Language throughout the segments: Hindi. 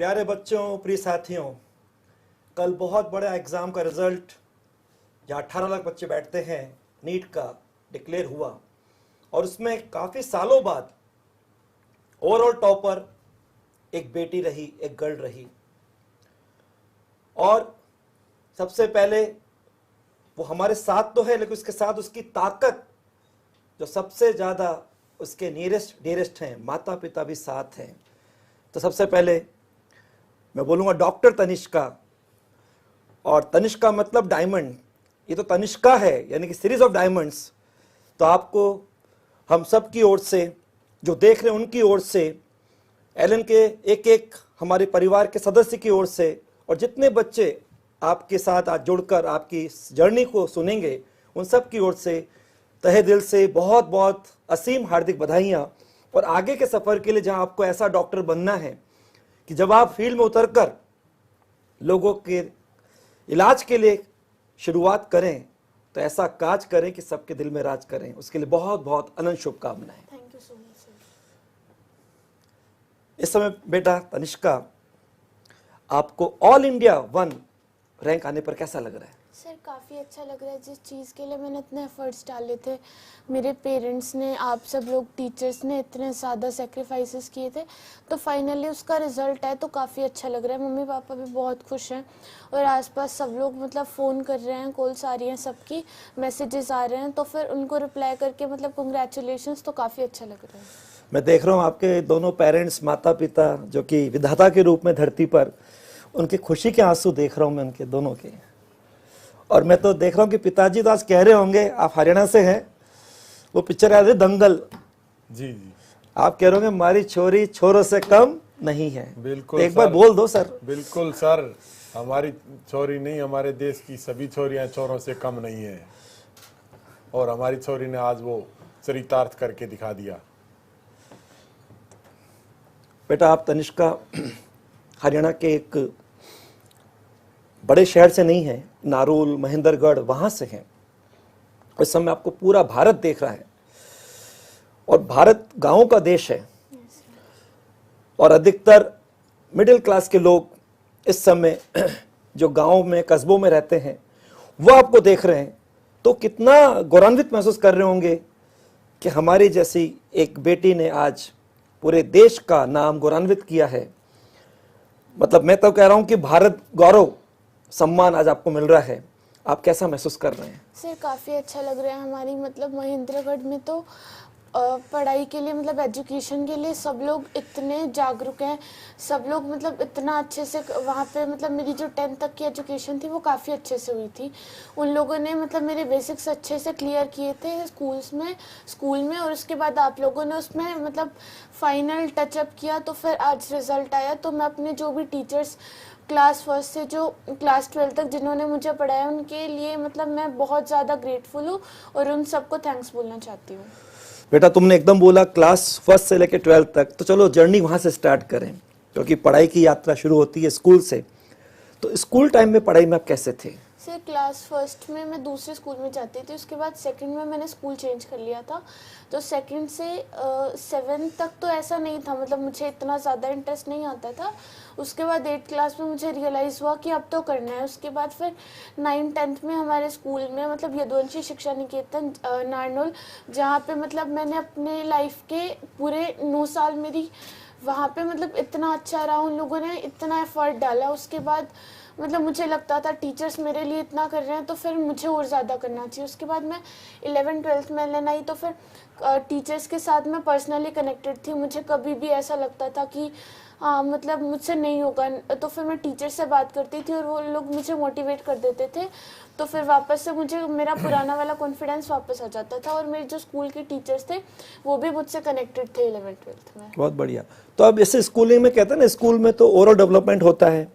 प्यारे बच्चों, प्रिय साथियों, कल बहुत बड़ा एग्ज़ाम का रिजल्ट जहाँ 18 लाख बच्चे बैठते हैं नीट का डिक्लेयर हुआ और उसमें काफ़ी सालों बाद ओवरऑल टॉपर एक बेटी रही, एक गर्ल रही। और सबसे पहले वो हमारे साथ तो है, लेकिन उसके साथ उसकी ताकत जो सबसे ज़्यादा उसके नियरेस्ट डियरेस्ट हैं, माता पिता भी साथ हैं। तो सबसे पहले मैं बोलूँगा डॉक्टर तनिष्का। और तनिष्का मतलब डायमंड, ये तो तनिष्का है यानी कि सीरीज ऑफ डायमंड्स। तो आपको हम सब की ओर से, जो देख रहे हैं उनकी ओर से, एलन के एक एक हमारे परिवार के सदस्य की ओर से, और जितने बच्चे आपके साथ आज जुड़कर आपकी जर्नी को सुनेंगे उन सब की ओर से तहे दिल से बहुत बहुत असीम हार्दिक बधाइयाँ। और आगे के सफ़र के लिए जहाँ आपको ऐसा डॉक्टर बनना है कि जब आप फील्ड में उतरकर लोगों के इलाज के लिए शुरुआत करें तो ऐसा काज करें कि सबके दिल में राज करें। उसके लिए बहुत बहुत अनंत शुभकामनाएं। Thank you so much sir. इस समय बेटा तनिष्का, आपको ऑल इंडिया 1 रैंक आने पर कैसा लग रहा है? सर काफ़ी अच्छा लग रहा है। जिस चीज़ के लिए मैंने इतने एफर्ट्स डाले थे, मेरे पेरेंट्स ने, आप सब लोग टीचर्स ने इतने ज़्यादा सेक्रीफाइसेस किए थे, तो फाइनली उसका रिजल्ट है तो काफ़ी अच्छा लग रहा है। मम्मी पापा भी बहुत खुश हैं और आसपास सब लोग मतलब फ़ोन कर रहे हैं, कॉल्स आ रही हैं, सबकी मैसेजेस आ रहे हैं, तो फिर उनको रिप्लाई करके मतलब कंग्रेचुलेशंस, तो काफ़ी अच्छा लग रहा है। मैं देख रहा हूँ आपके दोनों पेरेंट्स, माता पिता जो कि विधाता के रूप में धरती पर, उनकी खुशी के आंसू देख रहा हूँ मैं उनके दोनों के। और मैं तो देख रहा हूँ कि पिताजी तो आज कह रहे होंगे, आप हरियाणा से हैं, वो पिक्चर याद है दंगल? जी जी, आप कह रहे होंगे हमारी छोरी छोरों से कम नहीं है। बिल्कुल तो एक बार बोल दो सर। बिल्कुल सर, हमारी छोरी नहीं, हमारे देश की सभी छोरियां छोरों से कम नहीं है। और हमारी छोरी ने आज वो चरितार्थ करके दिखा दिया। बेटा आप तनिष्का हरियाणा के एक बड़े शहर से नहीं है, नारोल महेंद्रगढ़ वहां से हैं। इस समय आपको पूरा भारत देख रहा है और भारत गांवों का देश है और अधिकतर मिडिल क्लास के लोग इस समय जो गांव में कस्बों में रहते हैं वो आपको देख रहे हैं। तो कितना गौरवान्वित महसूस कर रहे होंगे कि हमारी जैसी एक बेटी ने आज पूरे देश का नाम गौरवान्वित किया है। मतलब मैं तो कह रहा हूं कि भारत गौरव सम्मान आज आपको मिल रहा है। आप कैसा महसूस कर रहे हैं? सर काफ़ी अच्छा लग रहा है। हमारी मतलब महेंद्रगढ़ में तो पढ़ाई के लिए मतलब एजुकेशन के लिए सब लोग इतने जागरूक हैं, सब लोग मतलब इतना अच्छे से वहाँ पे मतलब मेरी जो 10th तक की एजुकेशन थी वो काफ़ी अच्छे से हुई थी। उन लोगों ने मतलब मेरे बेसिक्स अच्छे से क्लियर किए थे स्कूल में और उसके बाद आप लोगों ने उसमें मतलब फाइनल टचअप किया, तो फिर आज रिज़ल्ट आया। तो मैं अपने जो भी टीचर्स क्लास 1 से जो क्लास 12 तक जिन्होंने मुझे पढ़ाया उनके लिए मतलब मैं बहुत ज़्यादा ग्रेटफुल हूँ और उन सबको थैंक्स बोलना चाहती हूँ। बेटा तुमने एकदम बोला क्लास 1 से लेकर 12 तक, तो चलो जर्नी वहाँ से स्टार्ट करें, क्योंकि पढ़ाई की यात्रा शुरू होती है स्कूल से। तो स्कूल टाइम में पढ़ाई में आप कैसे थे? सर क्लास 1 में मैं दूसरे स्कूल में जाती थी, उसके बाद 2nd में मैंने स्कूल चेंज कर लिया था। तो 2nd से 7th तक तो ऐसा नहीं था, मतलब मुझे इतना ज़्यादा इंटरेस्ट नहीं आता था। उसके बाद 8th क्लास में मुझे रियलाइज़ हुआ कि अब तो करना है। उसके बाद फिर 9th 10th में हमारे स्कूल में मतलब यदुवंशी शिक्षा निकेतन नारनौल, जहाँ पे मतलब मैंने अपने लाइफ के पूरे 9 साल मेरी वहाँ पे मतलब इतना अच्छा रहा, उन लोगों ने इतना एफर्ट डाला। उसके बाद मतलब मुझे लगता था टीचर्स मेरे लिए इतना कर रहे हैं तो फिर मुझे और ज़्यादा करना चाहिए। उसके बाद मैं 11th 12th में एलन आई, तो फिर टीचर्स के साथ मैं पर्सनली कनेक्टेड थी। मुझे कभी भी ऐसा लगता था कि हाँ मतलब मुझसे नहीं होगा, तो फिर मैं टीचर से बात करती थी और वो लोग मुझे मोटिवेट कर देते थे। तो फिर वापस से मुझे मेरा पुराना वाला कॉन्फिडेंस वापस आ जाता था और मेरे जो स्कूल के टीचर्स थे वो भी मुझसे कनेक्टेड थे 11th 12th में। बहुत बढ़िया। तो अब ऐसे स्कूलिंग में कहते हैं ना, स्कूल में तो ओवरऑल डेवलपमेंट होता है।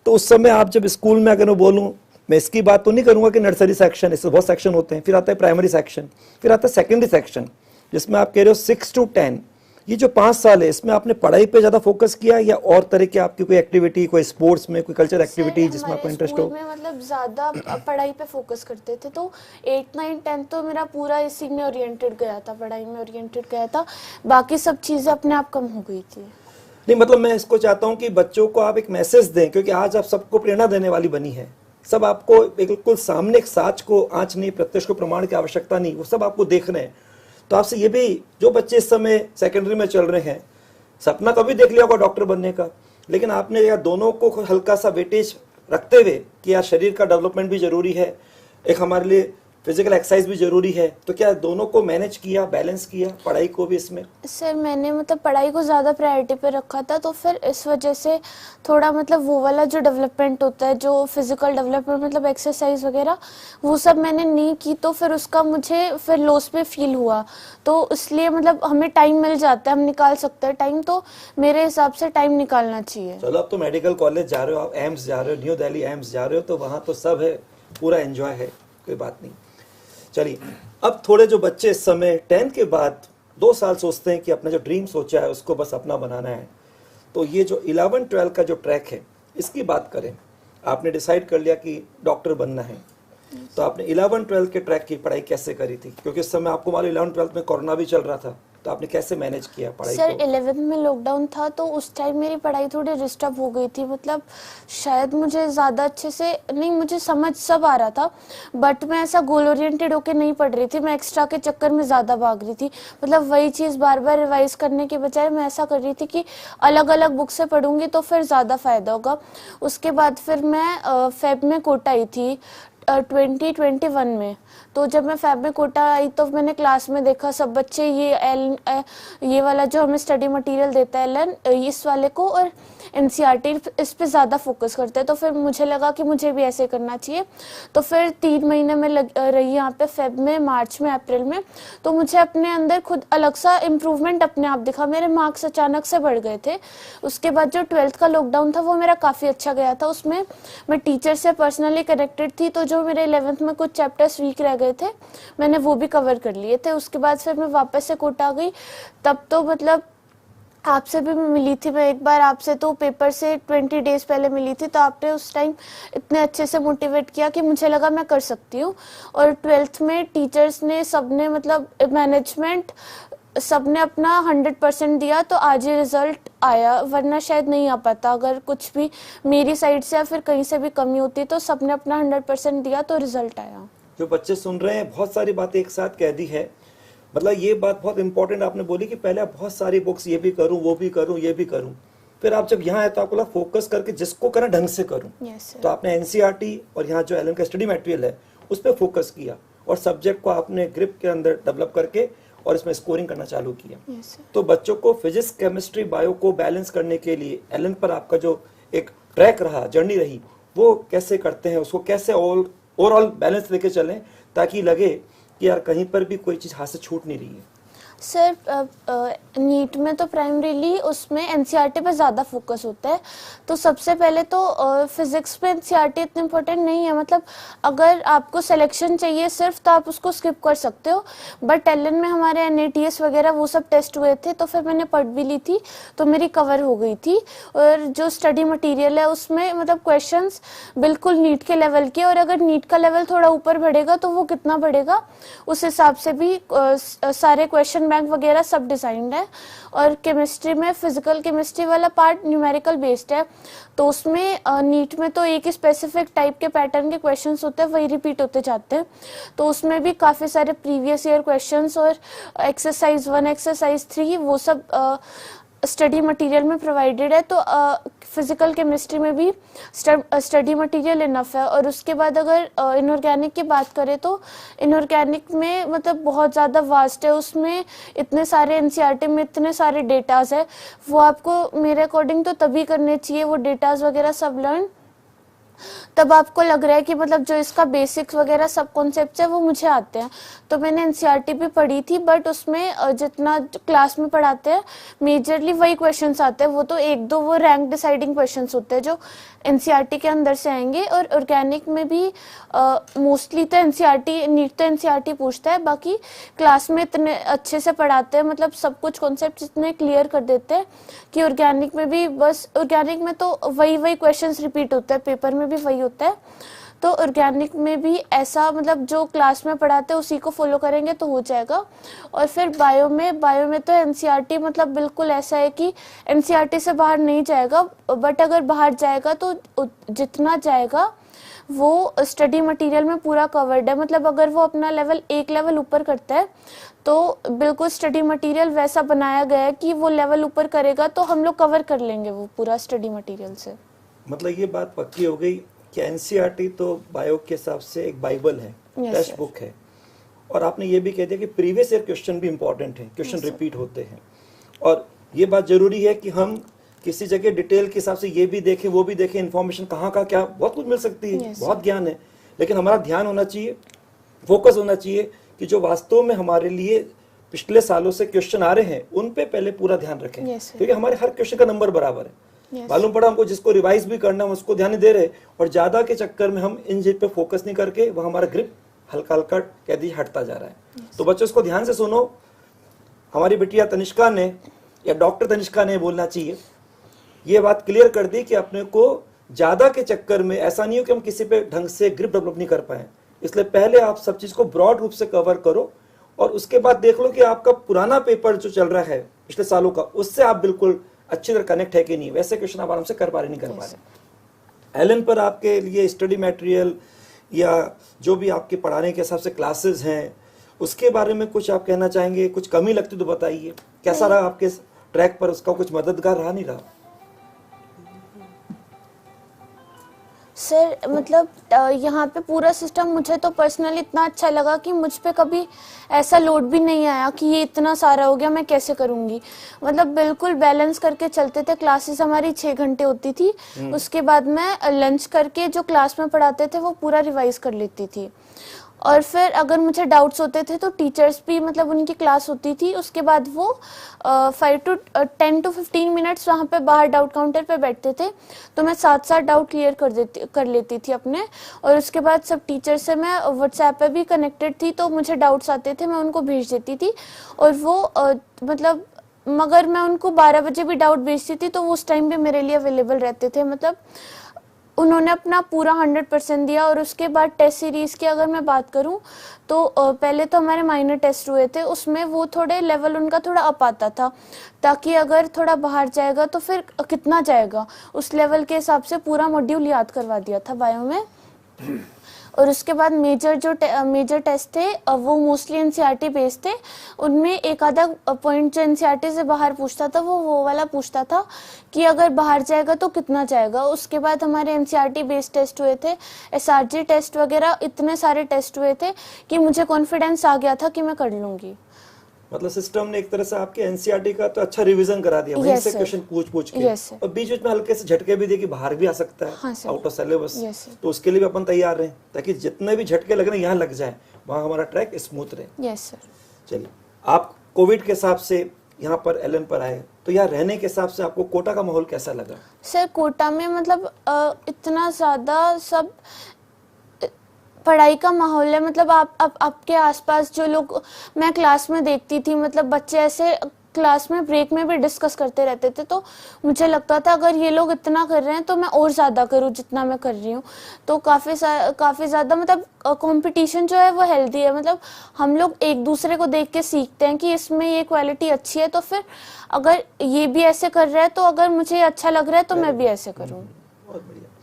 तो उस समय आप जब स्कूल में, अगर मैं बोलूँ, मैं इसकी बात तो नहीं करूँगा कि नर्सरी सेक्शन, इससे बहुत सेक्शन होते हैं, फिर आता है प्राइमरी सेक्शन, फिर आता है सेकेंडरी सेक्शन, जिसमें आप कह रहे हो 6 to 10, ये जो 5 साल है इसमें आपने पढ़ाई पे ज़्यादा फोकस किया या और तरह की आपकी कोई एक्टिविटी, कोई स्पोर्ट्स में, कोई कल्चर एक्टिविटी जिसमें आपको इंटरेस्ट हो? में मतलब ज़्यादा पढ़ाई पे फोकस करते थे, तो 8 9 10 तो मेरा पूरा इसी में ओरिएंटेड गया था, पढ़ाई में ओरिएंटेड गया था। बाकी सब चीज़ें अपने आप कम हो गई थी। नहीं मतलब मैं इसको चाहता हूं कि बच्चों को आप एक मैसेज दें, क्योंकि आज आप सबको प्रेरणा देने वाली बनी है। सब आपको बिल्कुल सामने एक साच को आंच नहीं, प्रत्यक्ष को प्रमाण की आवश्यकता नहीं, वो सब आपको देख रहे हैं। तो आपसे ये भी, जो बच्चे इस समय सेकेंडरी में चल रहे हैं, सपना कभी देख लिया होगा डॉक्टर बनने का, लेकिन आपने यार दोनों को हल्का सा वेटेज रखते हुए कि यार शरीर का डेवलपमेंट भी जरूरी है, एक हमारे लिए फिजिकल एक्सरसाइज भी जरूरी है, तो क्या दोनों को मैनेज किया, बैलेंस किया, पढ़ाई को भी इसमें? सर मैंने मतलब पढ़ाई को ज़्यादा प्रायोरिटी पे रखा था, तो फिर इस वजह से थोड़ा मतलब वो वाला जो डेवलपमेंट होता है, जो फिजिकल डेवलपमेंट मतलब एक्सरसाइज वगैरह, वो सब मैंने नहीं की, तो फिर उसका मुझे फिर लॉस पे फील हुआ। तो इसलिए मतलब हमें टाइम मिल जाता है, हम निकाल सकते हैं टाइम, तो मेरे हिसाब से टाइम निकालना चाहिए। चलो अब तो मेडिकल कॉलेज जा रहे हो, आप एम्स जा रहे हो, न्यू दिल्ली एम्स जा रहे हो, तो वहाँ तो सब है, पूरा एंजॉय है, कोई बात नहीं। चलिए अब थोड़े जो बच्चे इस समय 10 के बाद 2 साल सोचते हैं कि अपना जो ड्रीम सोचा है उसको बस अपना बनाना है, तो ये जो 11-12 का जो ट्रैक है इसकी बात करें। आपने डिसाइड कर लिया कि डॉक्टर बनना है, तो आपने 11-12 के ट्रैक की पढ़ाई कैसे करी थी? क्योंकि इस समय आपको मालूम 11-12 में कोरोना भी चल रहा था, तो आपने कैसे मैनेज किया पढ़ाई सर को? 11th में लॉकडाउन था, तो उस टाइम मेरी पढ़ाई थोड़ी डिस्टर्ब हो गई थी। मतलब शायद मुझे ज़्यादा अच्छे से नहीं, मुझे समझ सब आ रहा था, बट मैं ऐसा गोल ओरिएंटेड होके नहीं पढ़ रही थी, मैं एक्स्ट्रा के चक्कर में ज़्यादा भाग रही थी। मतलब वही चीज़ बार बार रिवाइज करने के बजाय मैं ऐसा कर रही थी कि अलग अलग बुक से पढ़ूंगी तो फिर ज़्यादा फ़ायदा होगा। उसके बाद फिर मैं फेब में कोटा आई थी 2021 में। तो जब मैं फैब में कोटा आई तो मैंने क्लास में देखा सब बच्चे ये वाला जो हमें स्टडी मटेरियल देता है एलन, इस वाले को और एनसीईआरटी इस पे ज़्यादा फोकस करते हैं। तो फिर मुझे लगा कि मुझे भी ऐसे करना चाहिए। तो फिर 3 महीने में रही यहाँ पे, फेब में, मार्च में, अप्रैल में। तो मुझे अपने अंदर खुद अलग सा इम्प्रूवमेंट अपने आप दिखा, मेरे मार्क्स अचानक से बढ़ गए थे। उसके बाद जो 12th का लॉकडाउन था वो मेरा काफ़ी अच्छा गया था, उसमें मैं टीचर से पर्सनली कनेक्टेड थी। तो जो मेरे 11th में कुछ चैप्टर्स वीक रह गए थे मैंने वो भी कवर कर लिए थे। उसके बाद फिर मैं वापस से कोटा गई। तब तो मतलब आपसे भी मिली थी मैं एक बार, आपसे तो पेपर से 20 डेज पहले मिली थी, तो आपने उस टाइम इतने अच्छे से मोटिवेट किया कि मुझे लगा मैं कर सकती हूँ। और 12th में टीचर्स ने सबने मतलब मैनेजमेंट सबने अपना 100% दिया, तो आज ये रिजल्ट आया, वरना शायद नहीं आ पाता। अगर कुछ भी मेरी साइड से या फिर कहीं से भी कमी होती तो सबने अपना 100% दिया तो रिजल्ट आया। जो बच्चे सुन रहे हैं, बहुत सारी बातें एक साथ कह दी है। मतलब ये बात बहुत इंपॉर्टेंट आपने बोली कि पहले आप बहुत सारी बुक्स, ये भी करूं, वो भी करूं, ये भी करूं, फिर आप जब यहाँ आए तो आपको लगा फोकस करके जिसको करना ढंग से करूं। तो आपने एनसीईआरटी और यहाँ जो एलन का स्टडी मटेरियल है उस पर फोकस किया और सब्जेक्ट को आपने ग्रिप के अंदर डेवलप करके और इसमें स्कोरिंग करना चालू किया। तो बच्चों को फिजिक्स, केमिस्ट्री, बायो को बैलेंस करने के लिए एलन पर आपका जो एक ट्रैक रहा, जर्नी रही, वो कैसे करते हैं, उसको कैसे ओवरऑल बैलेंस लेके चलें ताकि लगे कि यार कहीं पर भी कोई चीज़ हाथ से छूट नहीं रही है? सर नीट में तो प्राइमरीली उसमें एनसीईआरटी पे ज़्यादा फोकस होता है। तो सबसे पहले तो फिजिक्स में एनसीईआरटी इतनी इम्पोर्टेंट नहीं है। मतलब अगर आपको सिलेक्शन चाहिए सिर्फ तो आप उसको स्किप कर सकते हो, बट एलएन में हमारे एनएटीएस वगैरह वो सब टेस्ट हुए थे, तो फिर मैंने पढ़ भी ली थी, तो मेरी कवर हो गई थी। और जो स्टडी मटीरियल है उसमें मतलब क्वेश्चंस बिल्कुल नीट के लेवल के, और अगर नीट का लेवल थोड़ा ऊपर बढ़ेगा तो वो कितना बढ़ेगा उस हिसाब से भी सारे क्वेश्चन बैंक वगैरह सब डिजाइंड है। और केमिस्ट्री में फिजिकल केमिस्ट्री वाला पार्ट न्यूमेरिकल बेस्ड है, तो उसमें नीट में तो एक ही स्पेसिफिक टाइप के पैटर्न के क्वेश्चंस होते हैं, वही रिपीट होते जाते हैं। तो उसमें भी काफ़ी सारे प्रीवियस ईयर क्वेश्चंस और एक्सरसाइज 1, एक्सरसाइज 3 वो सब स्टडी मटेरियल में प्रोवाइडेड है। तो फिजिकल केमिस्ट्री में भी स्टडी मटेरियल इनफ है। और उसके बाद अगर इनऑर्गेनिक की बात करें तो इनऑर्गेनिक में मतलब बहुत ज़्यादा वास्ट है, उसमें इतने सारे एनसीईआरटी में इतने सारे डेटाज है, वो आपको मेरे अकॉर्डिंग तो तभी करने चाहिए वो डेटाज वगैरह सब लर्न, तब आपको लग रहा है कि मतलब जो इसका बेसिक्स वगैरह सब कॉन्सेप्ट्स है वो मुझे आते हैं। तो मैंने एनसीईआरटी भी पढ़ी थी, बट उसमें जितना क्लास में पढ़ाते हैं मेजरली वही क्वेश्चंस आते हैं। वो तो 1-2 वो रैंक डिसाइडिंग क्वेश्चंस होते हैं जो एनसीईआरटी के अंदर से आएंगे। और ऑर्गेनिक में भी मोस्टली तो एनसीईआरटी, नीट तो एनसीईआरटी पूछता है, बाकी क्लास में इतने अच्छे से पढ़ाते हैं, मतलब सब कुछ कॉन्सेप्ट इतने क्लियर कर देते हैं कि ऑर्गेनिक में भी बस, ऑर्गेनिक में तो वही क्वेश्चंस रिपीट होते हैं, पेपर में भी वही होता है। तो ऑर्गेनिक में भी ऐसा मतलब जो क्लास में पढ़ाते हैं उसी को फॉलो करेंगे तो हो जाएगा। और फिर बायो में तो एनसीईआरटी मतलब बिल्कुल ऐसा है कि एनसीईआरटी से बाहर नहीं जाएगा, बट अगर बाहर जाएगा तो जितना जाएगा वो स्टडी मटेरियल में पूरा कवर्ड है। मतलब अगर वो अपना एक लेवल ऊपर करता है तो बिल्कुल स्टडी मटेरियल वैसा बनाया गया है कि वो लेवल ऊपर करेगा तो हम लोग कवर कर लेंगे वो पूरा स्टडी मटेरियल से। मतलब ये बात पक्की हो गई कि एनसीईआरटी तो बायो के हिसाब से एक बाइबल है, टेक्स्ट बुक है। और आपने ये भी कह दिया कि प्रीवियस ईयर क्वेश्चन भी इंपॉर्टेंट है, क्वेश्चन रिपीट होते हैं। और ये बात जरूरी है कि हम किसी जगह डिटेल के हिसाब से ये भी देखें वो भी देखें, इन्फॉर्मेशन कहाँ का क्या बहुत कुछ मिल सकती है, बहुत ज्ञान है, लेकिन हमारा ध्यान होना चाहिए, फोकस होना चाहिए कि जो वास्तव में हमारे लिए पिछले सालों से क्वेश्चन आ रहे हैं उन पे पहले पूरा ध्यान रखें, क्योंकि हमारे हर क्वेश्चन का नंबर बराबर है। मालूम पड़ा हमको जिसको रिवाइज भी करना है उसको ध्यान नहीं दे रहे, और ज्यादा के चक्कर में हम इन चीज पे फोकस नहीं करके वह हमारा ग्रिप हल्का हल्का कह दीजिए हटता जा रहा है। तो बच्चों इसको ध्यान से सुनो। हमारी बिटिया तनिष्का ने या डॉक्टर तनिष्का ने बोलना चाहिए, ये बात क्लियर कर दी कि अपने को ज्यादा के चक्कर में ऐसा नहीं हो कि हम किसी पे ढंग से ग्रिप डेवलप नहीं कर पाए, इसलिए पहले आप सब चीज को ब्रॉड रूप से कवर करो और उसके बाद देख लो कि आपका पुराना पेपर जो चल रहा है पिछले सालों का उससे आप बिल्कुल अच्छी तरह कनेक्ट है कि नहीं, वैसे क्वेश्चन आप आराम से कर पा रहे नहीं कर पा रहे। एलन पर आपके लिए स्टडी मटेरियल या जो भी आपके पढ़ाने के हिसाब से क्लासेस हैं उसके बारे में कुछ आप कहना चाहेंगे? कुछ कमी लगती तो बताइए, कैसा रहा आपके ट्रैक पर, उसका कुछ मददगार रहा नहीं रहा? सर मतलब यहाँ पे पूरा सिस्टम मुझे तो पर्सनली इतना अच्छा लगा कि मुझ पे कभी ऐसा लोड भी नहीं आया कि ये इतना सारा हो गया मैं कैसे करूँगी। मतलब बिल्कुल बैलेंस करके चलते थे। क्लासेस हमारी 6 घंटे होती थी, उसके बाद मैं लंच करके जो क्लास में पढ़ाते थे वो पूरा रिवाइज कर लेती थी। और फिर अगर मुझे डाउट्स होते थे तो टीचर्स भी मतलब उनकी क्लास होती थी, उसके बाद वो 10 to 15 मिनट्स वहाँ पे बाहर डाउट काउंटर पे बैठते थे, तो मैं 7 डाउट क्लियर कर लेती थी अपने। और उसके बाद सब टीचर से मैं व्हाट्सएप पे भी कनेक्टेड थी, तो मुझे डाउट्स आते थे मैं उनको भेज देती थी। और वो मतलब मगर मैं उनको 12 बजे भी डाउट भेजती थी तो वो उस टाइम भी मेरे लिए अवेलेबल रहते थे। मतलब उन्होंने अपना पूरा 100% दिया। और उसके बाद टेस्ट सीरीज की अगर मैं बात करूं तो पहले तो हमारे माइनर टेस्ट हुए थे, उसमें वो थोड़े लेवल उनका थोड़ा अप आता था, ताकि अगर थोड़ा बाहर जाएगा तो फिर कितना जाएगा उस लेवल के हिसाब से पूरा मॉड्यूल याद करवा दिया था बायो में। और उसके बाद मेजर टेस्ट थे वो मोस्टली एनसीईआरटी बेस्ड थे, उनमें एक आधा पॉइंट जो एनसीईआरटी से बाहर पूछता था वो वाला पूछता था कि अगर बाहर जाएगा तो कितना जाएगा। उसके बाद हमारे एनसीईआरटी बेस्ड टेस्ट हुए थे, एसआरजी टेस्ट वगैरह, इतने सारे टेस्ट हुए थे कि मुझे कॉन्फिडेंस आ गया था कि मैं कर लूंगी। मतलब सिस्टम ने एक तरह से आपके एनसीईआरटी का तो अच्छा रिवीजन करा दिया, वहीं से क्वेश्चन पूछ के, और बीच बीच में हल्के से झटके भी दिए कि बाहर भी आ सकता है आउट ऑफ सिलेबस, तो उसके लिए भी अपन तैयार रहे ताकि जितने भी झटके लग रहे हैं यहाँ लग जाए, वहाँ हमारा ट्रैक स्मूथ रहे। Yes sir. चलिए, आप कोविड के हिसाब से यहाँ पर एलन पर आए, तो यहाँ रहने के हिसाब से आपको कोटा का माहौल कैसा लगा? सर कोटा में मतलब इतना ज़्यादा सब पढ़ाई का माहौल है। मतलब आपके आसपास जो लोग मैं क्लास में देखती थी, मतलब बच्चे ऐसे क्लास में ब्रेक में भी डिस्कस करते रहते थे, तो मुझे लगता था अगर ये लोग इतना कर रहे हैं तो मैं और ज़्यादा करूँ जितना मैं कर रही हूँ। तो काफ़ी ज़्यादा मतलब कंपटीशन जो है वो हेल्दी है। मतलब हम लोग एक दूसरे को देख के सीखते हैं कि इसमें ये क्वालिटी अच्छी है, तो फिर अगर ये भी ऐसे कर रहा है तो अगर मुझे अच्छा लग रहा है तो मैं भी ऐसे करूँ। बहुत बढ़िया।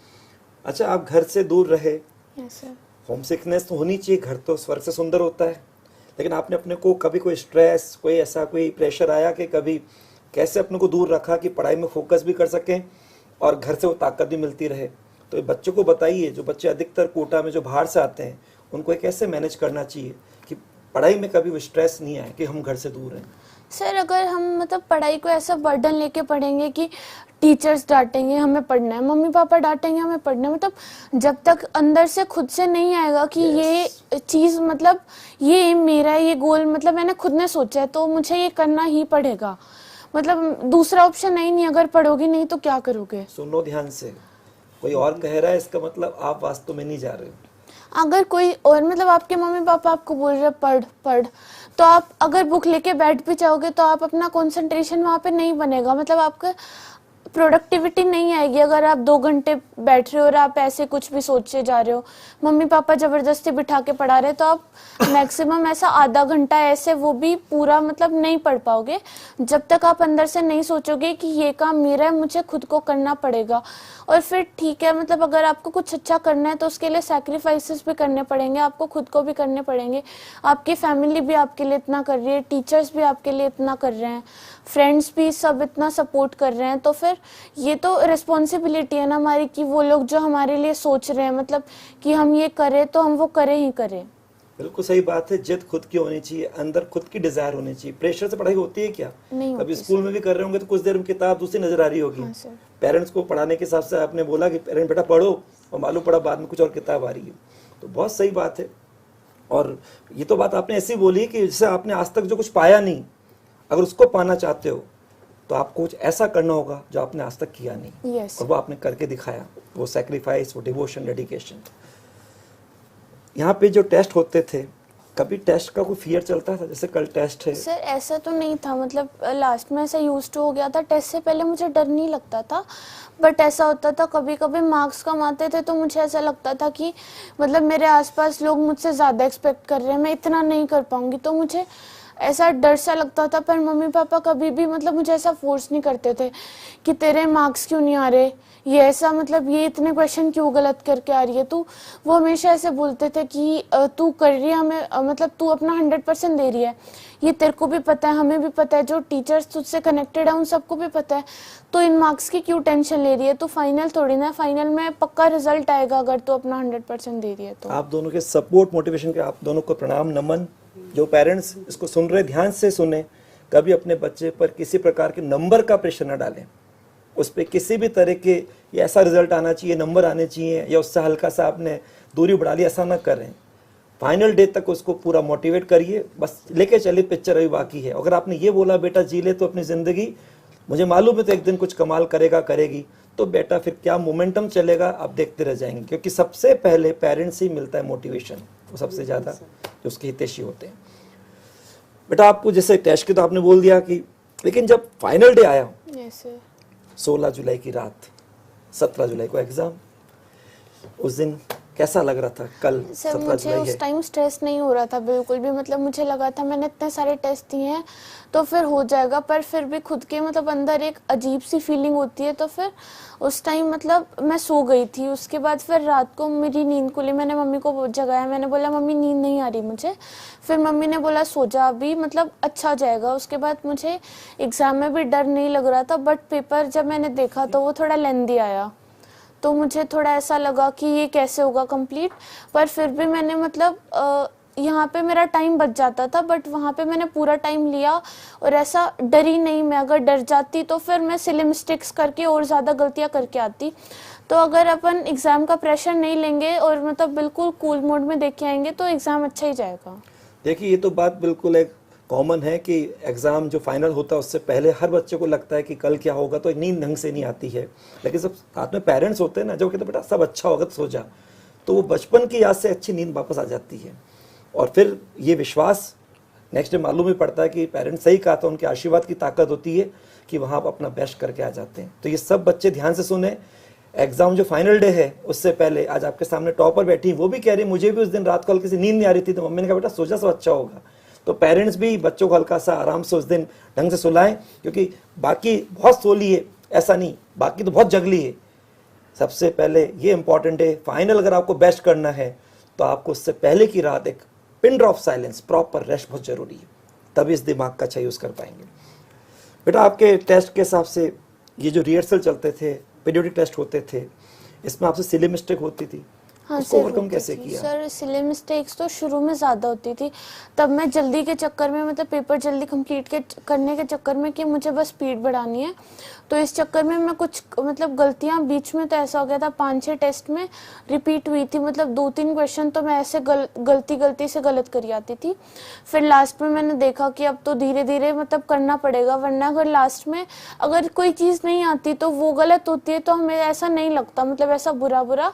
अच्छा, आप घर से दूर रहे, यस सर। होम सिकनेस तो होनी चाहिए, घर तो स्वर्ग से सुंदर होता है, लेकिन आपने अपने को कभी कोई स्ट्रेस, कोई ऐसा कोई प्रेशर आया कि कभी कैसे अपने को दूर रखा कि पढ़ाई में फोकस भी कर सकें और घर से वो ताकत भी मिलती रहे? तो बच्चों को बताइए, जो बच्चे अधिकतर कोटा में जो बाहर से आते हैं उनको कैसे मैनेज करना चाहिए कि पढ़ाई में कभी वो स्ट्रेस नहीं आए कि हम घर से दूर हैं। सर अगर हम मतलब पढ़ाई को ऐसा बर्डन लेके पढ़ेंगे कि टीचर्स डांटेंगे हमें पढ़ना है, मम्मी पापा डांटेंगे हमें पढ़ना है, मतलब जब तक अंदर से खुद से नहीं आएगा कि ये चीज़ मतलब ये मेरा ये गोल मतलब मैंने खुद ने सोचा है तो मुझे ये करना ही पड़ेगा, मतलब दूसरा ऑप्शन नहीं। अगर पढ़ोगी नहीं तो क्या करोगे? सुनो ध्यान से, कोई और कह रहा है इसका मतलब आप वास्तव में नहीं जा रहे हो। अगर कोई और मतलब आपके मम्मी पापा आपको बोल रहे पढ़, तो आप अगर बुक लेके बैठ भी जाओगे तो आप अपना कंसंट्रेशन वहाँ पे नहीं बनेगा, मतलब आपका प्रोडक्टिविटी नहीं आएगी अगर आप 2 घंटे बैठ रहे हो और आप ऐसे कुछ भी सोचे जा रहे हो। मम्मी पापा जबरदस्ती बिठा के पढ़ा रहे तो आप मैक्सिमम ऐसा आधा घंटा ऐसे, वो भी पूरा मतलब नहीं पढ़ पाओगे जब तक आप अंदर से नहीं सोचोगे कि ये काम मेरा है, मुझे खुद को करना पड़ेगा। और फिर ठीक है, मतलब अगर आपको कुछ अच्छा करना है तो उसके लिए सैक्रिफाइसेस भी करने पड़ेंगे, आपको खुद को भी करने पड़ेंगे। आपकी फैमिली भी आपके लिए इतना कर रही है, टीचर्स भी आपके लिए इतना कर रहे हैं, फ्रेंड्स भी सब इतना सपोर्ट कर रहे हैं, तो फिर ये तो रिस्पॉन्सिबिलिटी है ना हमारी कि वो लोग जो हमारे लिए सोच रहे हैं, मतलब कि हम ये करें तो हम वो करें ही करें। बिल्कुल सही बात है। जिद खुद की होनी चाहिए, अंदर खुद की डिजायर होनी चाहिए। प्रेशर से पढ़ाई होती है क्या? नहीं कभी होती स्कूल में भी कर रहे होंगे तो कुछ देर में किताब दूसरी नजर आ रही होगी। हाँ सर। पेरेंट्स को पढ़ाने के हिसाब से आपने बोला कि पेरेंट बेटा पढ़ो, और मालूम पड़ा बाद में कुछ और किताब आ रही है। तो बहुत सही बात है। और ये तो बात आपने ऐसी बोली कि जैसे आपने आज तक जो कुछ पाया नहीं, अगर उसको पाना चाहते हो तो आपको कुछ ऐसा करना होगा जो आपने आज तक किया नहीं। Yes. और वो आपने करके दिखाया, वो सैक्रिफाइस, वो डिवोशन, डेडिकेशन। यहाँ पे जो टेस्ट होते थे, कभी टेस्ट का कोई फियर चलता था? जैसे कल टेस्ट है। सर ऐसा तो नहीं था, मतलब लास्ट में ऐसा यूज टू हो गया था। टेस्ट से पहले मुझे डर नहीं लगता था, बट ऐसा होता था कभी कभी मार्क्स कम आते थे तो मुझे ऐसा लगता था कि मतलब मेरे आसपास लोग मुझसे ज़्यादा एक्सपेक्ट कर रहे हैं, मैं इतना नहीं कर पाऊंगी, तो मुझे ऐसा डर सा लगता था। पर मम्मी पापा कभी भी मतलब मुझे ऐसा फोर्स नहीं करते थे कि तेरे मार्क्स क्यों नहीं आ रहे, ये ऐसा मतलब ये इतने क्वेश्चन क्यों गलत करके आ रही है तू। वो हमेशा ऐसे बोलते थे कि तू कर रही है, हमें मतलब तू अपना 100% दे रही है, ये तेरे को भी पता है, हमें भी पता है, जो टीचर्स तुझसे कनेक्टेड है उन सबको भी पता है, तो इन मार्क्स की क्यों टेंशन ले रही है, तो फाइनल थोड़ी ना, फाइनल में पक्का रिजल्ट आएगा अगर तू अपना 100% दे रही है तो। आप दोनों के सपोर्ट, मोटिवेशन के आप दोनों को प्रणाम, नमन। जो पेरेंट्स इसको सुन रहे, ध्यान से सुने। कभी अपने बच्चे पर किसी प्रकार के नंबर का प्रेशर न डालें, उस पर किसी भी तरह के ये ऐसा रिजल्ट आना चाहिए, नंबर आने चाहिए, या उससे हल्का सा आपने दूरी बढ़ा ली, ऐसा ना करें। फाइनल डे तक उसको पूरा मोटिवेट करिए, बस लेके चलिए, पिक्चर अभी बाकी है। अगर आपने ये बोला बेटा जी ले तो अपनी ज़िंदगी, मुझे मालूम है तो एक दिन कुछ कमाल करेगा, करेगी, तो बेटा फिर क्या मोमेंटम चलेगा, आप देखते रह जाएंगे। क्योंकि सबसे पहले पेरेंट्स ही मिलता है मोटिवेशन, वो सबसे ज़्यादा जो उसके हितैषी होते हैं। बेटा आपको जैसे टेस्ट की तो आपने बोल दिया कि, लेकिन जब फाइनल डे आया, यस सर, 16 जुलाई की रात, 17 जुलाई को एग्ज़ाम, उस दिन कैसा लग रहा था? कल सर 17 मुझे जुलाई उस है। टाइम स्ट्रेस नहीं हो रहा था बिल्कुल भी, मतलब मुझे लगा था मैंने इतने सारे टेस्ट दिए हैं तो फिर हो जाएगा, पर फिर भी खुद के मतलब अंदर एक अजीब सी फीलिंग होती है। तो फिर उस टाइम मतलब मैं सो गई थी, उसके बाद फिर रात को मेरी नींद खुली, मैंने मम्मी को जगाया, मैंने बोला मम्मी नींद नहीं आ रही मुझे, फिर मम्मी ने बोला सो जा अभी, मतलब अच्छा हो जाएगा। उसके बाद मुझे एग्ज़ाम में भी डर नहीं लग रहा था, बट पेपर जब मैंने देखा तो वो थोड़ा लेंदी आया, तो मुझे थोड़ा ऐसा लगा कि ये कैसे होगा कंप्लीट। पर फिर भी मैंने मतलब यहाँ पे मेरा टाइम बच जाता था, बट वहाँ पे मैंने पूरा टाइम लिया और ऐसा डरी नहीं मैं। अगर डर जाती तो फिर मैं सिली मिस्टेक्स करके और ज़्यादा गलतियाँ करके आती। तो अगर अपन एग्ज़ाम का प्रेशर नहीं लेंगे और मतलब बिल्कुल कूल मोड में देख के आएंगे तो एग्ज़ाम अच्छा ही जाएगा। देखिए ये तो बात बिल्कुल एक कॉमन है कि एग्ज़ाम जो फाइनल होता है उससे पहले हर बच्चे को लगता है कि कल क्या होगा, तो नींद ढंग से नहीं आती है। लेकिन सब साथ में पेरेंट्स होते हैं ना, जो कहते हैं बेटा सब अच्छा होगा तो सो जा, तो वो बचपन की याद से अच्छी नींद वापस आ जाती है। और फिर ये विश्वास नेक्स्ट डे मालूम ही पड़ता है कि पेरेंट्स सही कहा था, उनके आशीर्वाद की ताकत होती है कि वहाँ आप अपना बेस्ट करके आ जाते हैं। तो ये सब बच्चे ध्यान से सुने। एग्ज़ाम जो फाइनल डे है उससे पहले आज आपके सामने टॉपर बैठी, वो भी कह रही मुझे भी उस दिन रात को हल्की सी नींद नहीं आ रही थी, तो मम्मी ने कहा बेटा सो जा, सब अच्छा होगा। तो पेरेंट्स भी बच्चों को हल्का सा आराम से उस दिन ढंग से सुलाएं, क्योंकि बाकी बहुत सो लिए ऐसा नहीं, बाकी तो बहुत जग लिए। सबसे पहले ये इंपॉर्टेंट है, फाइनल अगर आपको बेस्ट करना है तो आपको उससे पहले की रात एक pin drop silence, proper rest बहुत जरूरी है, तभी इस दिमाग का अच्छा यूज़ कर पाएंगे। बेटा आपके टेस्ट के हिसाब से ये जो रिहर्सल चलते थे, पीरियोडिक टेस्ट होते थे, इसमें आपसे सिली मिस्टेक होती थी, हाँ उसको सर, ओवरकम होती कैसे थी। किया? सर सिली मिस्टेक्स तो शुरू में ज़्यादा होती थी, तब मैं जल्दी के चक्कर में मतलब पेपर जल्दी कंप्लीट करने के चक्कर में कि मुझे बस स्पीड बढ़ानी है, तो इस चक्कर में मैं कुछ मतलब गलतियाँ बीच में तो ऐसा हो गया था 5-6 टेस्ट में रिपीट हुई थी, मतलब 2-3 क्वेश्चन तो मैं ऐसे गलती से गलत करी आती थी। फिर लास्ट में मैंने देखा कि अब तो धीरे धीरे मतलब करना पड़ेगा, वरना अगर लास्ट में अगर कोई चीज़ नहीं आती तो वो गलत होती है तो हमें ऐसा नहीं लगता, मतलब ऐसा बुरा,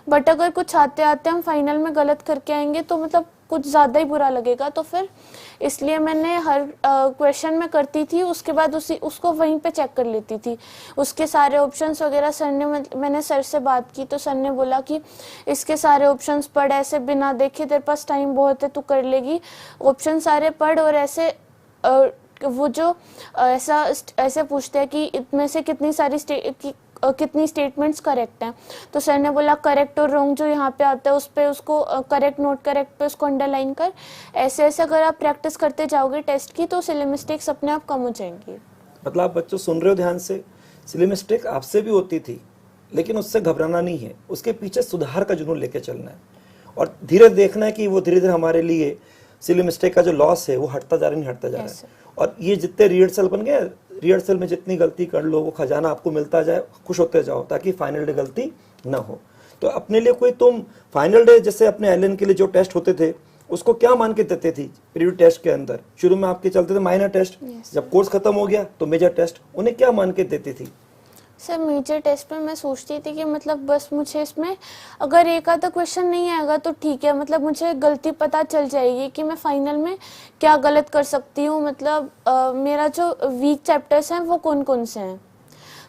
बट अगर कुछ आते आते हम फाइनल में गलत करके आएंगे तो मतलब कुछ ज़्यादा ही बुरा लगेगा। तो फिर इसलिए मैंने हर क्वेश्चन में करती थी, उसके बाद उसको वहीं पे चेक कर लेती थी, उसके सारे ऑप्शंस वगैरह। सर ने मैंने सर से बात की तो सर ने बोला कि इसके सारे ऑप्शंस पढ़, ऐसे बिना देखे, तेरे पास टाइम बहुत है, तू कर लेगी, ऑप्शन सारे पढ़। और ऐसे वो जो ऐसे पूछते हैं कि इनमें से कितनी स्टेटमेंट्स करेक्ट हैं। तो सर ने बोला करेक्ट और रॉन्ग जो यहाँ पे आता है उस पे उसको करेक्ट, नोट करेक्ट पे उसको अंडरलाइन कर। ऐसे ऐसे अगर आप प्रैक्टिस करते जाओगे टेस्ट की तो सिली मिस्टेक्स अपने आप कम हो जाएंगी। मतलब आप बच्चों सुन रहे हो ध्यान से, सिली मिस्टेक आपसे भी होती थी, लेकिन उससे घबराना नहीं है, उसके पीछे सुधार का जुनून लेके चलना है और धीरे देखना है कि वो धीरे धीरे हमारे लिए सिली मिस्टेक का जो लॉस है वो हटता जा रहा है, नहीं हटता जा रहा है। और ये जितने रिहर्सल बन गए, रिहर्सल में जितनी गलती कर लो वो खजाना आपको मिलता जाए, खुश होते जाओ, ताकि फाइनल डे गलती ना हो। तो अपने लिए कोई तुम फाइनल डे जैसे अपने एलन के लिए जो टेस्ट होते थे उसको क्या मान के देते थी? प्रीव्यू टेस्ट के अंदर शुरू में आपके चलते थे माइनर टेस्ट, जब कोर्स खत्म हो गया तो मेजर टेस्ट, उन्हें क्या मान के देती थी? सर मेजर टेस्ट में मैं सोचती थी कि मतलब बस मुझे इसमें अगर एक आधा क्वेश्चन नहीं आएगा तो ठीक है, मतलब मुझे गलती पता चल जाएगी कि मैं फाइनल में क्या गलत कर सकती हूँ, मतलब मेरा जो वीक चैप्टर्स हैं वो कौन कौन से हैं।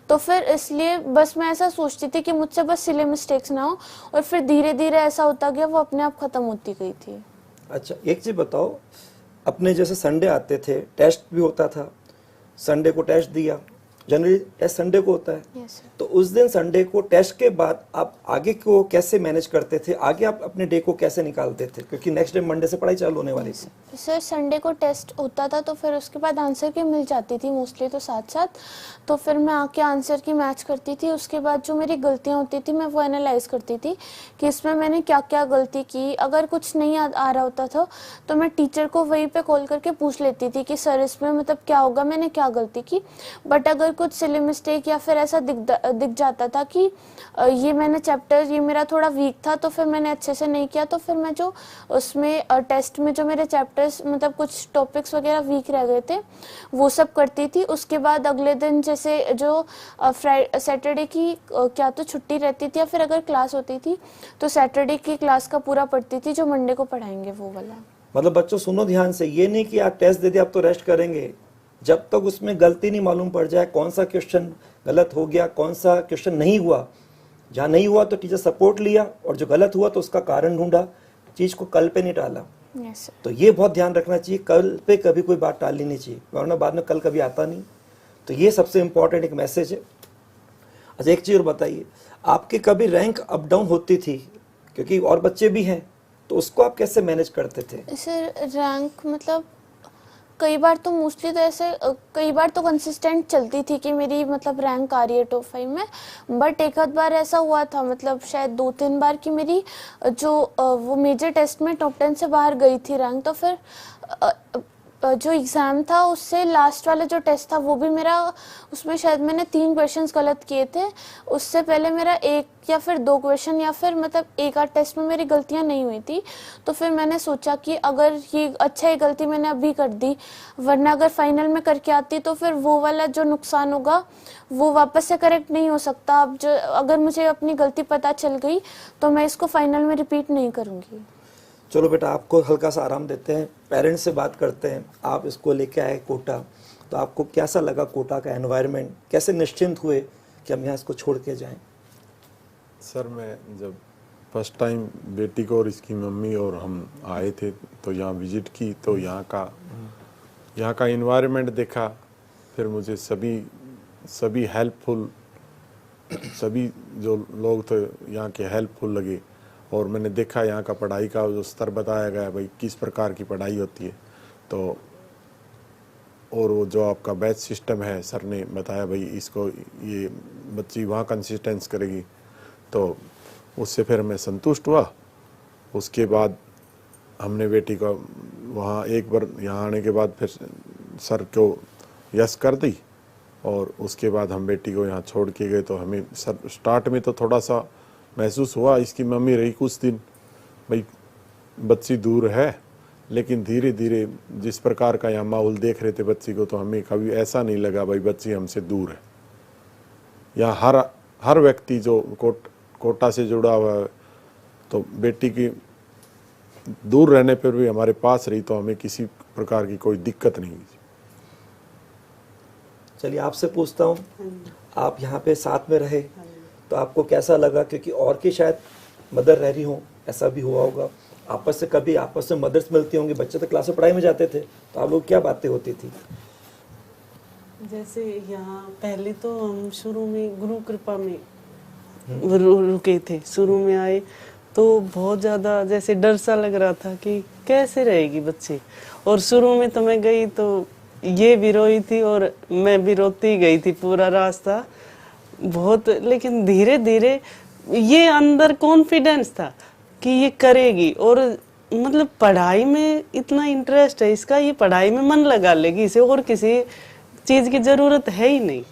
तो फिर इसलिए बस मैं ऐसा सोचती थी कि मुझसे बस सिली मिस्टेक्स ना हो, और फिर धीरे धीरे ऐसा होता गया, वो अपने आप ख़त्म होती गई थी। अच्छा एक चीज़ बताओ, अपने जैसे संडे आते थे, टेस्ट भी होता था, संडे को टेस्ट दिया, जनरली टेस्ट संडे को होता है, yes, तो उस दिन संडे को टेस्ट के बाद आप आगे को कैसे मैनेज करते थे? आगे आप अपने डे को कैसे निकालते थे, क्योंकि नेक्स्ट डे मंडे से पढ़ाई चालू होने वाली थी? सर संडे को टेस्ट होता था तो फिर उसके बाद आंसर की मिल जाती थी मोस्टली, तो साथ साथ तो फिर मैं आके आंसर की मैच करती थी। उसके बाद जो मेरी गलतियाँ होती थी मैं वो एनालाइज करती थी कि इसमें मैंने क्या क्या गलती की। अगर कुछ नहीं आ रहा होता था तो मैं टीचर को वहीं पे कॉल करके पूछ लेती थी कि सर इसमें मतलब क्या होगा, मैंने क्या गलती की। बट अगर कुछ सिली मिस्टेक या फिर ऐसा दिख जाता था कि ये मैंने चैप्टर, ये मेरा थोड़ा वीक था तो फिर मैंने अच्छे से नहीं किया, तो फिर मैं जो उसमें टेस्ट में जो मेरे चैप्टर्स मतलब कुछ टॉपिक्स वगैरह वीक रह गए थे वो सब करती थी। उसके बाद अगले दिन जैसे जो सैटरडे की क्या तो छुट्टी रहती थी या फिर अगर क्लास होती थी तो सैटरडे की क्लास का पूरा पढ़ती थी जो मंडे को पढ़ाएंगे वो वाला। मतलब बच्चों सुनो ध्यान से, ये नहीं कि आप टेस्ट दे दिए आप तो रेस्ट करेंगे, जब तक उसमें गलती नहीं मालूम पड़ जाए, कौन सा क्वेश्चन गलत हो गया, कौन सा क्वेश्चन नहीं हुआ, जहाँ नहीं हुआ तो टीचर सपोर्ट लिया, और जो गलत हुआ तो उसका कारण ढूंढा, चीज़ को कल पे नहीं टाला। yes, तो ये बहुत ध्यान रखना चाहिए, कल पे कभी कोई बात टालनी नहीं चाहिए, वरना बाद में कल कभी आता नहीं। तो ये सबसे इम्पोर्टेंट एक मैसेज है। अच्छा एक चीज़ और बताइए, आपके कभी रैंक अप डाउन होती थी, क्योंकि और बच्चे भी हैं, तो उसको आप कैसे मैनेज करते थे? सर रैंक मतलब कई बार तो मोस्टली तो ऐसे कई बार तो कंसिस्टेंट चलती थी कि मेरी मतलब रैंक आ रही है टॉप 5 में। बट एक आध बार ऐसा हुआ था, मतलब शायद 2-3 बार कि मेरी जो वो मेजर टेस्ट में टॉप 10 से बाहर गई थी रैंक। तो फिर जो एग्ज़ाम था उससे लास्ट वाला जो टेस्ट था वो भी मेरा, उसमें शायद मैंने 3 क्वेश्चंस गलत किए थे, उससे पहले मेरा 1 या फिर 2 क्वेश्चन या फिर मतलब एक आध टेस्ट में मेरी गलतियां नहीं हुई थी। तो फिर मैंने सोचा कि अगर ये अच्छा, ये गलती मैंने अभी कर दी, वरना अगर फाइनल में करके आती तो फिर वो वाला जो नुकसान होगा वो वापस से करेक्ट नहीं हो सकता। अब जो अगर मुझे अपनी गलती पता चल गई तो मैं इसको फाइनल में रिपीट नहीं करूँगी। चलो बेटा आपको हल्का सा आराम देते हैं, पेरेंट्स से बात करते हैं। आप इसको लेके आए कोटा, तो आपको कैसा लगा कोटा का एनवायरनमेंट, कैसे निश्चिंत हुए कि हम यहाँ इसको छोड़ के जाएं? सर मैं जब फर्स्ट टाइम बेटी को और इसकी मम्मी और हम आए थे तो यहाँ विजिट की, तो यहाँ का एनवायरनमेंट देखा, फिर मुझे सभी हेल्पफुल, सभी जो लोग थे यहाँ के हेल्पफुल लगे। और मैंने देखा यहाँ का पढ़ाई का जो स्तर बताया गया भाई किस प्रकार की पढ़ाई होती है, तो और वो जो आपका बैच सिस्टम है सर ने बताया भाई इसको ये बच्ची वहाँ कंसिस्टेंस करेगी, तो उससे फिर मैं संतुष्ट हुआ। उसके बाद हमने बेटी को वहाँ एक बार यहाँ आने के बाद फिर सर को यस कर दी, और उसके बाद हम बेटी को यहाँ छोड़ के गए। तो हमें सर स्टार्ट में तो थोड़ा सा महसूस हुआ, इसकी मम्मी रही कुछ दिन, भाई बच्ची दूर है, लेकिन धीरे धीरे जिस प्रकार का यहाँ माहौल देख रहे थे बच्ची को, तो हमें कभी ऐसा नहीं लगा भाई बच्ची हमसे दूर है। यहाँ हर व्यक्ति जो कोटा से जुड़ा हुआ है, तो बेटी की दूर रहने पर भी हमारे पास रही तो हमें किसी प्रकार की कोई दिक्कत नहीं हुई। चलिए आपसे पूछता हूँ, आप यहाँ पे साथ में रहे तो आपको कैसा लगा? क्योंकि और की शायद मदर रह रही हो, ऐसा भी हुआ होगा, आपस से कभी आपस में मदर्स मिलती होंगी, बच्चे तो क्लास में पढ़ाई में जाते थे, तो आप लोग क्या बातें होती थी? जैसे यहाँ पहले तो हम शुरू में गुरु कृपा में रुके थे, शुरू में आए तो बहुत ज़्यादा जैसे डर सा लग रहा था कि कैसे रहेगी बच्चे। और शुरू में तो मैं गई तो ये भी रोई थी और मैं भी रोती गई थी पूरा रास्ता बहुत। लेकिन धीरे धीरे ये अंदर कॉन्फिडेंस था कि ये करेगी, और मतलब पढ़ाई में इतना इंटरेस्ट है इसका, ये पढ़ाई में मन लगा लेगी, इसे और किसी चीज़ की ज़रूरत है ही नहीं।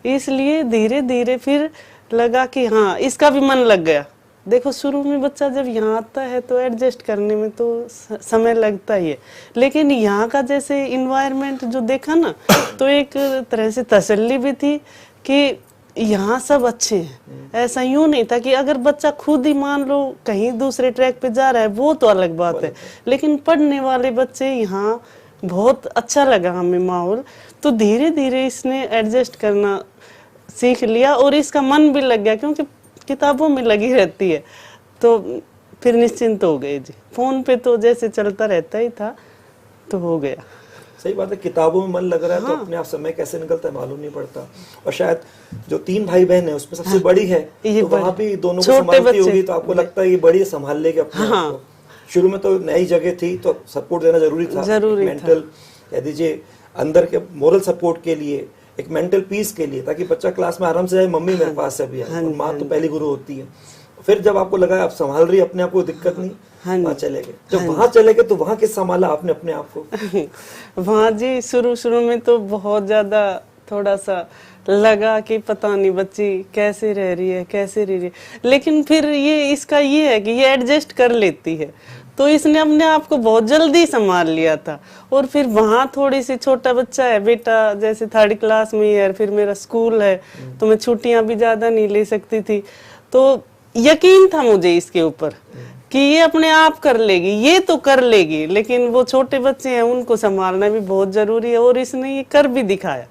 इसलिए धीरे धीरे फिर लगा कि हाँ इसका भी मन लग गया। देखो शुरू में बच्चा जब यहाँ आता है तो एडजस्ट करने में तो समय लगता ही है, लेकिन यहाँ का जैसे इन्वायरमेंट जो देखा ना तो एक तरह से तसल्ली भी थी कि यहाँ सब अच्छे हैं। ऐसा यूं नहीं था कि अगर बच्चा खुद ही मान लो कहीं दूसरे ट्रैक पे जा रहा है वो तो अलग बात है, लेकिन पढ़ने वाले बच्चे यहाँ बहुत अच्छा लगा हमें माहौल। तो धीरे धीरे इसने एडजस्ट करना सीख लिया और इसका मन भी लग गया, क्योंकि किताबों में लगी रहती है तो फिर निश्चिंत हो गए जी। फोन पे तो जैसे चलता रहता ही था तो हो गया। सही बात है, किताबों में मन लग रहा है तो अपने आप समय कैसे निकलता है मालूम नहीं पड़ता। और शायद जो 3 भाई बहन है उसमें सबसे बड़ी है तो वहाँ भी दोनों को संभालती होगी, तो आपको लगता है ये बड़ी संभाल लेगी अपने आप को। शुरू में तो नई जगह थी तो सपोर्ट देना जरूरी था, मेंटल कह दीजिए अंदर के मोरल सपोर्ट के लिए, एक मेंटल पीस के लिए, ताकि बच्चा क्लास में आराम से जाए, मम्मी मेरे पास अभी है, और माँ तो पहली गुरु होती है। फिर जब आपको लगा आप संभाल रही अपने आप को, दिक्कत नहीं, वहाँ चले गए। जब वहाँ चले गए तो वहाँ किस संभाला आपने अपने आप को? वहाँ जी शुरू में तो बहुत ज्यादा थोड़ा सा लगा कि पता नहीं बच्ची कैसे रह रही है, कैसे रह रही है, लेकिन फिर ये इसका ये है कि ये एडजस्ट कर लेती है, तो इसने अपने आप को बहुत जल्दी संभाल लिया था। और फिर वहाँ थोड़ी सी छोटा बच्चा है, बेटा जैसे 3rd क्लास में है, फिर मेरा स्कूल है तो मैं छुट्टियां भी ज्यादा नहीं ले सकती थी, तो यकीन था मुझे इसके ऊपर कि ये अपने आप कर लेगी, ये तो कर लेगी। लेकिन वो छोटे बच्चे हैं उनको संभालना भी बहुत जरूरी है, और इसने ये कर भी दिखाया।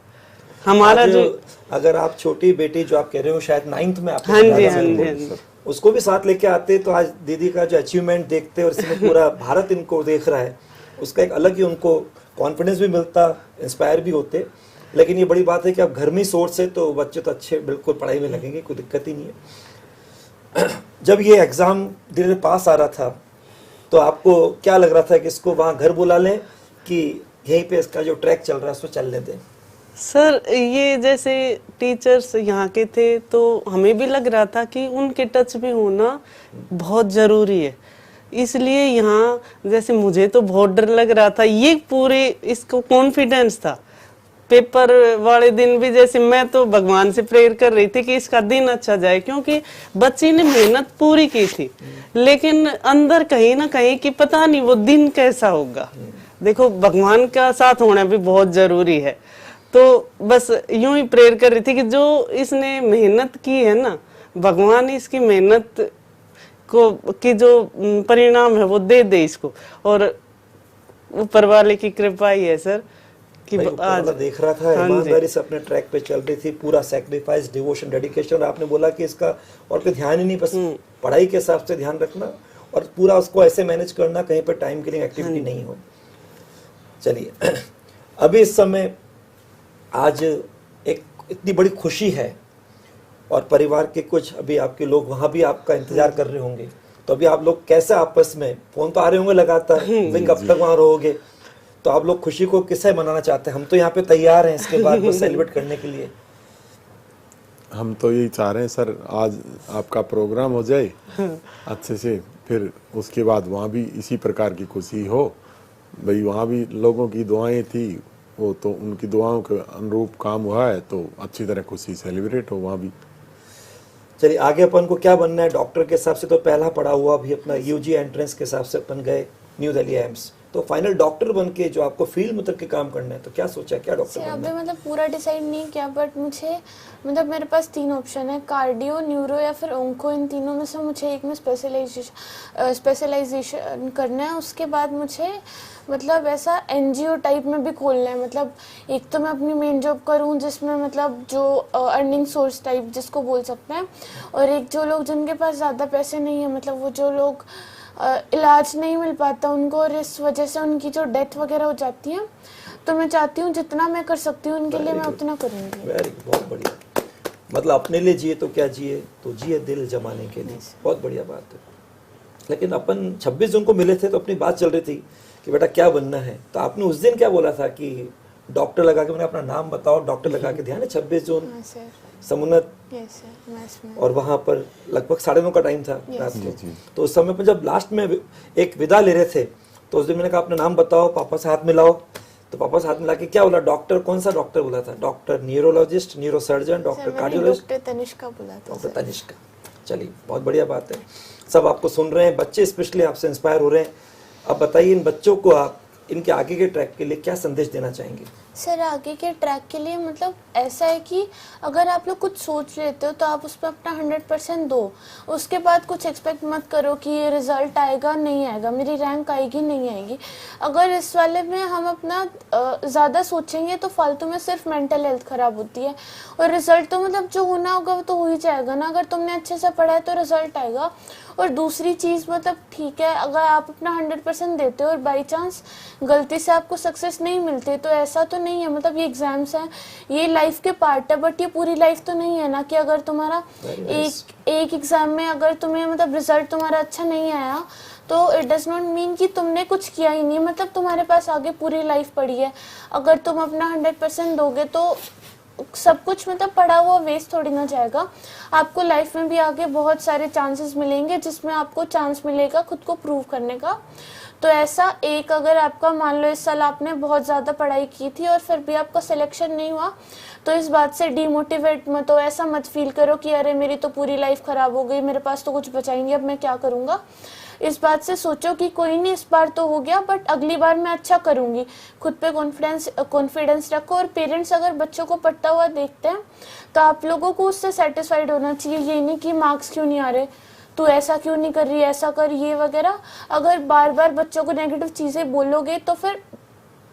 हमारा जो अगर आप छोटी बेटी जो आप कह रहे हो शायद 9th में आप, हाँ जी, उसको भी साथ लेके आते तो आज दीदी का जो अचीवमेंट देखते और इसमें पूरा भारत इनको देख रहा है, उसका एक अलग ही उनको कॉन्फिडेंस भी मिलता, इंस्पायर भी होते। लेकिन ये बड़ी बात है कि आप घर में सोच से तो बच्चे तो अच्छे बिल्कुल पढ़ाई में लगेंगे, कोई दिक्कत ही नहीं है। जब ये एग्जाम धीरे धीरे पास आ रहा था तो आपको क्या लग रहा था कि इसको वहाँ घर बुला लें कि यहीं पे इसका जो ट्रैक चल रहा है उसको चलने दें? सर ये जैसे टीचर्स यहाँ के थे तो हमें भी लग रहा था कि उनके टच में होना बहुत ज़रूरी है, इसलिए यहाँ जैसे मुझे तो बहुत डर लग रहा था, ये पूरे इसको कॉन्फिडेंस था। पेपर वाले दिन भी जैसे मैं तो भगवान से प्रेयर कर रही थी कि इसका दिन अच्छा जाए, क्योंकि बच्ची ने मेहनत पूरी की थी, लेकिन अंदर कहीं ना कहीं कि पता नहीं वो दिन कैसा होगा। देखो भगवान का साथ होना भी बहुत ज़रूरी है, तो बस यूं ही प्रेयर कर रही थी कि जो इसने मेहनत की है ना, भगवान इसकी मेहनत को की जो परिणाम है वो दे दे इसको, और ऊपर वाले की कृपा ही है सर कि आज देख रहा था ईमानदारी से अपने ट्रैक पे चल रही थी, पूरा सैक्रिफाइस, डिवोशन, डेडिकेशन। और आपने बोला कि इसका और कोई ध्यान ही नहीं, बस पढ़ाई के हिसाब से ध्यान रखना और पूरा उसको ऐसे मैनेज करना कहीं पर टाइम किलिंग एक्टिविटी नहीं हो। चलिए अभी इस समय आज एक इतनी बड़ी खुशी है और परिवार के कुछ अभी आपके लोग वहां भी आपका इंतजार कर रहे होंगे, तो अभी आप लोग कैसे आपस में, फोन तो आ रहे होंगे लगातार, भाई कब तक वहां रहोगे, तो आप लोग खुशी को किससे मनाना चाहते हैं? हम तो यहाँ पे तैयार हैं इसके बाद बस सेलिब्रेट करने के लिए। हम तो यही चाह रहे हैं सर, आज आपका प्रोग्राम हो जाए अच्छे से, फिर उसके बाद वहाँ भी इसी प्रकार की खुशी हो। भाई वहाँ भी लोगों की दुआएं थी, वो तो उनकी दुआओं के अनुरूप काम हुआ है, तो अच्छी तरह खुशी सेलिब्रेट हो वहाँ भी। चलिए आगे अपन को क्या बनना है? डॉक्टर के हिसाब से तो पहला पढ़ा हुआ, भी अपना यूजी एंट्रेंस के हिसाब से अपन गए न्यू दिल्ली एम्स, तो फाइनल डॉक्टर बन के जो आपको फील्ड में उतर के काम करना है, तो क्या सोचा, क्या डॉक्टर बनना अभी है? मतलब पूरा डिसाइड नहीं किया, बट मुझे मतलब मेरे पास 3 ऑप्शन है, कार्डियो, न्यूरो या फिर ओंको। इन तीनों में से मुझे एक में स्पेशलाइजेशन करना है। उसके बाद मुझे मतलब ऐसा एनजीओ टाइप में भी खोलना है। मतलब एक तो मैं अपनी मेन जॉब करूं जिसमें मतलब जो अर्निंग सोर्स टाइप जिसको बोल सकते हैं, और एक जो लोग जिनके पास ज़्यादा पैसे नहीं है, मतलब वो जो लोग इलाज नहीं मिल पाता उनको, और इस वजह से उनकी जो डेथ वगैरह हो जाती है, तो मैं चाहती हूँ जितना मैं कर सकती हूँ उनके लिए मैं उतना करूँगी। वेरी गुड, बहुत बढ़िया। मतलब अपने लिए जिए तो क्या जिए, तो जिए दिल जमाने के लिए, बहुत बढ़िया बात है। लेकिन अपन 26 जून को मिले थे तो अपनी बात चल रही थी कि बेटा क्या बनना है, तो आपने उस दिन क्या बोला था कि डॉक्टर लगा के, मैंने अपना नाम बताओ, डॉक्टर लगा के, ध्यान है 26 जून हाँ सर, समुन्नत, यस सर, मैथ्स में। और वहां पर लगभग 9:30 का टाइम था रात जी, को। जी। तो उस समय पर जब लास्ट में एक विदा ले रहे थे, तो उस दिन मैंने कहा अपना नाम बताओ, पापा से हाथ मिलाओ। तो पापा से हाथ मिला के क्या बोला, डॉक्टर कौन सा डॉक्टर बोला था? Doctor neurologist, neurosurgeon, doctor cardiologist, doctor Tanishka बोला था डॉक्टर सर। तनिष्का। चलिए, बहुत बढ़िया बात है। सब आपको सुन रहे हैं, बच्चे स्पेशली आपसे इंस्पायर हो रहे हैं। अब बताइए, इन बच्चों को आप इनके आगे के ट्रैक के लिए क्या संदेश देना चाहेंगे? सर आगे के ट्रैक के लिए मतलब ऐसा है कि अगर आप लोग कुछ सोच लेते हो तो आप उस पर अपना 100% दो। उसके बाद कुछ एक्सपेक्ट मत करो कि ये रिजल्ट आएगा नहीं आएगा, मेरी रैंक आएगी नहीं आएगी। अगर इस वाले में हम अपना ज़्यादा सोचेंगे तो फालतू में सिर्फ मेंटल हेल्थ ख़राब होती है, और रिजल्ट तो मतलब जो होना होगा वो तो हो ही जाएगा ना। अगर तुमने अच्छे से पढ़ा है तो रिजल्ट आएगा। और दूसरी चीज़ मतलब ठीक है, अगर आप अपना 100% देते हो और बाई चांस गलती से आपको सक्सेस नहीं मिलती, तो ऐसा तो नहीं है, मतलब ये एग्जाम्स हैं, ये लाइफ के पार्ट है, बट ये पूरी लाइफ तो नहीं है ना कि अगर तुम्हारा एक एग्जाम में अगर तुम्हें मतलब रिजल्ट तुम्हारा अच्छा नहीं आया तो इट डज नॉट मीन कि तुमने कुछ किया ही नहीं, मतलब तुम्हारे पास आगे पूरी लाइफ पड़ी है। अगर तुम अपना 100% दोगे तो सब कुछ मतलब पढ़ा हुआ वेस्ट थोड़ी ना जाएगा। आपको लाइफ में भी आगे बहुत सारे चांसेस मिलेंगे जिसमें आपको चांस मिलेगा खुद को प्रूव करने का। तो ऐसा एक, अगर आपका मान लो इस साल आपने बहुत ज़्यादा पढ़ाई की थी और फिर भी आपका सिलेक्शन नहीं हुआ, तो इस बात से डीमोटिवेट मत हो, ऐसा मत फील करो कि अरे मेरी तो पूरी लाइफ ख़राब हो गई, मेरे पास तो कुछ बचा ही नहीं, अब मैं क्या करूँगा। इस बात से सोचो कि कोई नहीं, इस बार तो हो गया बट अगली बार मैं अच्छा करूँगी। खुद पे कॉन्फिडेंस रखो। और पेरेंट्स अगर बच्चों को पढ़ता हुआ देखते हैं तो आप लोगों को उससे सेटिस्फाइड होना चाहिए, ये नहीं कि मार्क्स क्यों नहीं आ रहे, तू ऐसा क्यों नहीं कर रही, ऐसा कर, ये वगैरह। अगर बार बार बच्चों को नेगेटिव चीज़ें बोलोगे तो फिर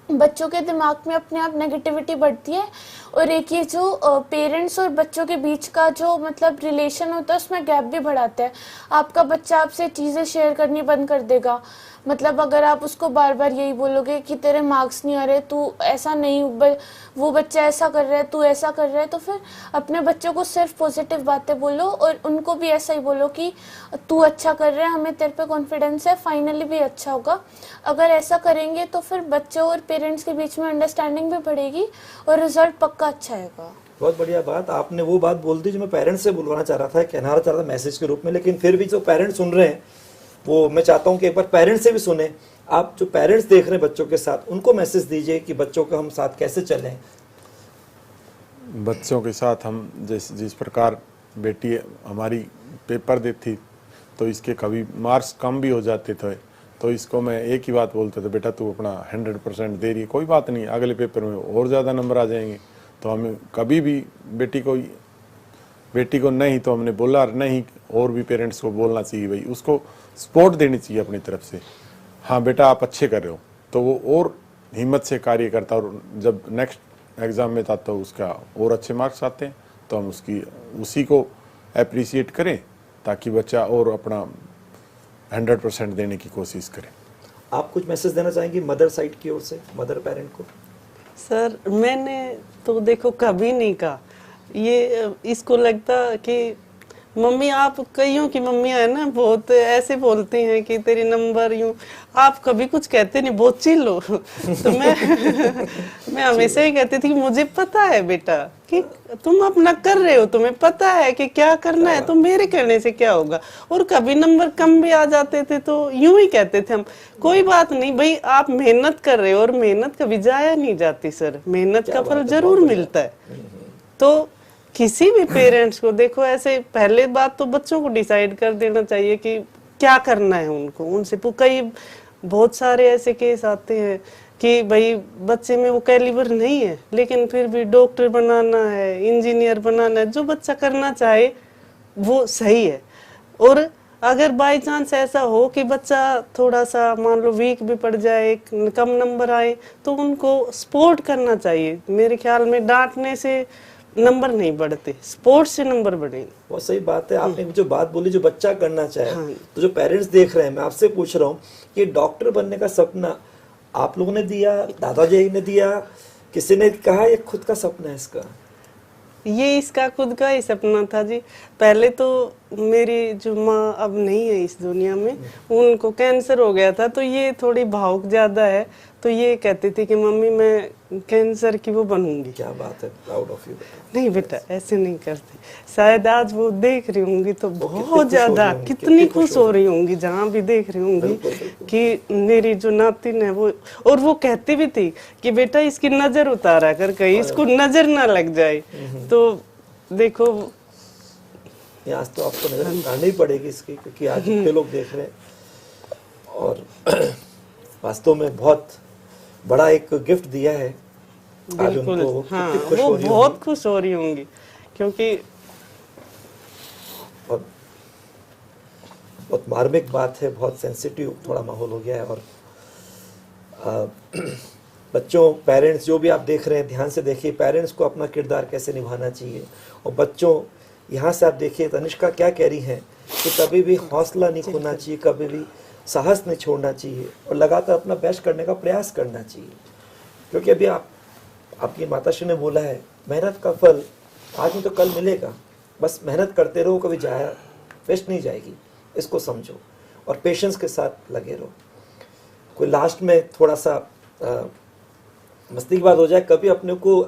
बच्चों के दिमाग में अपने आप नेगेटिविटी बढ़ती है। और एक ये जो पेरेंट्स और बच्चों के बीच का जो मतलब रिलेशन होता है उसमें गैप भी बढ़ाता है। आपका बच्चा आपसे चीज़ें शेयर करनी बंद कर देगा। मतलब अगर आप उसको बार बार यही बोलोगे कि तेरे मार्क्स नहीं आ रहे, तू ऐसा नहीं, वो बच्चा ऐसा कर रहा है, तू ऐसा कर रहा है, तो फिर अपने बच्चों को सिर्फ पॉजिटिव बातें बोलो और उनको भी ऐसा ही बोलो कि तू अच्छा कर रहा है, हमें तेरे पे कॉन्फिडेंस है, फाइनली भी अच्छा होगा। अगर ऐसा करेंगे तो फिर बच्चों और पेरेंट्स के बीच में अंडरस्टैंडिंग भी बढ़ेगी और रिजल्ट पक्का अच्छा आएगा। बहुत बढ़िया बात आपने वो बात बोल दी जो मैं पेरेंट्स से बुलवाना चाह रहा था, कहना चाह रहा था मैसेज के रूप में। लेकिन फिर भी जो पेरेंट्स सुन रहे हैं वो मैं चाहता हूं कि एक बार पेरेंट्स से भी सुने। आप जो पेरेंट्स देख रहे हैं बच्चों के साथ, उनको मैसेज दीजिए कि बच्चों के हम साथ कैसे चलें। बच्चों के साथ हम जिस प्रकार बेटी हमारी पेपर देती तो इसके कभी मार्क्स कम भी हो जाते थे, तो इसको मैं एक ही बात बोलता था, बेटा तू अपना 100% दे रही है, कोई बात नहीं, अगले पेपर में और ज़्यादा नंबर आ जाएंगे। तो हमें कभी भी बेटी को नहीं, तो हमने बोला नहीं, और भी पेरेंट्स को बोलना चाहिए, भाई उसको सपोर्ट देनी चाहिए अपनी तरफ से। हाँ बेटा आप अच्छे कर रहे हो, तो वो और हिम्मत से कार्य करता, और जब नेक्स्ट एग्ज़ाम में था तो उसका और अच्छे मार्क्स आते हैं, तो हम उसी को अप्रिशिएट करें ताकि बच्चा और अपना 100% देने की कोशिश करे। आप कुछ मैसेज देना चाहेंगी मदर साइड की ओर से, मदर पेरेंट को? सर मैंने तो देखो कभी नहीं कहा ये, इसको लगता कि मम्मी, आप कईयों की मम्मियाँ है ना बहुत ऐसे बोलती हैं कि तेरे नंबर यूं, आप कभी कुछ कहते नहीं, बहुत चिल हो। तो मैं हमेशा ही कहती थी कि मुझे पता है बेटा कि तुम अपना कर रहे हो, तुम्हें पता है कि क्या करना है, तो मेरे कहने से क्या होगा। और कभी नंबर कम भी आ जाते थे तो यूं ही कहते थे हम, कोई बात नहीं भाई, आप मेहनत कर रहे हो और मेहनत कभी जाया नहीं जाती सर, मेहनत का फल जरूर मिलता है। तो किसी भी पेरेंट्स को देखो ऐसे, पहले बात तो बच्चों को डिसाइड कर देना चाहिए कि क्या करना है उनको, उनसे कई बहुत सारे ऐसे केस आते हैं कि भाई बच्चे में वो कैलिबर नहीं है, लेकिन फिर भी डॉक्टर बनाना है, इंजीनियर बनाना है, जो बच्चा करना चाहे वो सही है। और अगर बाय चांस ऐसा हो कि बच्चा थोड़ा सा मान लो वीक भी पड़ जाए, कम नंबर आए, तो उनको सपोर्ट करना चाहिए। मेरे ख्याल में डांटने से नंबर नहीं बढ़ते, स्पोर्ट्स से नंबर बढ़ेंगे। बहुत सही बात है आपने जो बात बोली, जो बच्चा करना चाहे। तो जो पेरेंट्स देख रहे हैं, मैं आपसे पूछ रहा हूँ कि डॉक्टर बनने का सपना आप लोगों ने दिया, दादाजी ने दिया, किसी ने कहा ये खुद का सपना है इसका? ये इसका खुद का ही सपना था जी। पहले तो मेरी जो माँ अब नहीं है इस दुनिया में, उनको कैंसर हो गया था, तो ये थोड़ी भावुक ज्यादा है, तो ये कहती थी कि मम्मी मैं कैंसर की वो बनूंगी। क्या बात है, प्राउड ऑफ यू। नहीं बेटा ऐसे नहीं करती। शायद आज वो देख रही होंगी तो बहुत ज्यादा कितनी खुश हो रही होंगी, जहाँ भी देख रही होंगी कि मेरी जो नातिन है वो। और वो कहती भी थी कि बेटा इसकी नजर उतारा कर, कहीं इसको नजर ना लग जाए। तो देखो आज तो आपको नजर उतारनी पड़ेगी इसकी, क्योंकि आज इतने लोग देख रहे हैं। और वास्तव में बहुत बड़ा एक गिफ्ट दिया है आज उनको। हाँ, वो बहुत खुश हो रही होंगी, क्योंकि बहुत मार्मिक बात है, बहुत सेंसिटिव थोड़ा माहौल हो गया है। और बच्चों, पेरेंट्स जो भी आप देख रहे हैं, ध्यान से देखिए पेरेंट्स को अपना किरदार कैसे निभाना चाहिए। और बच्चों, यहाँ से आप देखिए तनिष्का क्या कह रही हैं कि कभी भी हौसला नहीं खोना चाहिए, कभी भी साहस नहीं छोड़ना चाहिए, और लगातार अपना बेस्ट करने का प्रयास करना चाहिए। क्योंकि अभी आपकी माताश्री ने बोला है, मेहनत का फल आज नहीं तो कल मिलेगा। बस मेहनत करते रहो, कभी जाया वेस्ट नहीं जाएगी, इसको समझो और पेशेंस के साथ लगे रहो। कोई लास्ट में थोड़ा सा मस्ती की बात हो जाए, कभी अपने को